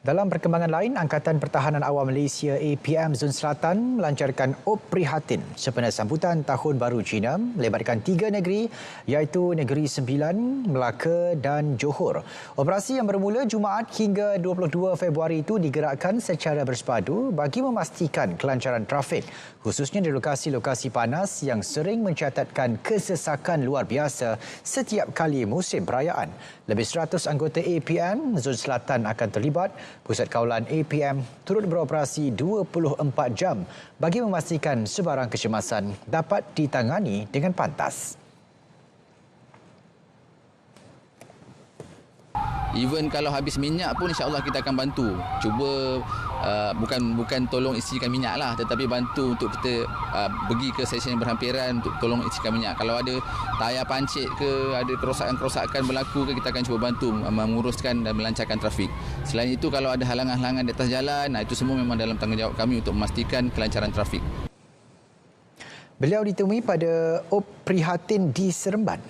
Dalam perkembangan lain, Angkatan Pertahanan Awam Malaysia APM Zon Selatan melancarkan Op Prihatin sempena sambutan Tahun Baru Cina melibatkan 3 negeri iaitu Negeri Sembilan, Melaka dan Johor. Operasi yang bermula Jumaat hingga 22 Februari itu digerakkan secara bersepadu bagi memastikan kelancaran trafik, khususnya di lokasi-lokasi panas yang sering mencatatkan kesesakan luar biasa setiap kali musim perayaan. Lebih 100 anggota APM Zon Selatan akan terlibat. Pusat Kawalan APM turut beroperasi 24 jam bagi memastikan sebarang kecemasan dapat ditangani dengan pantas. Even kalau habis minyak pun insya-Allah kita akan bantu. Cuba bukan tolong isikan minyak lah, tetapi bantu untuk kita pergi ke stesen yang berhampiran untuk tolong isikan minyak. Kalau ada tayar pancit ke, ada kerosakan berlaku ke, kita akan cuba bantu menguruskan dan melancarkan trafik. Selain itu, kalau ada halangan-halangan di atas jalan, itu semua memang dalam tanggungjawab kami untuk memastikan kelancaran trafik. Beliau ditemui pada Op Prihatin di Seremban.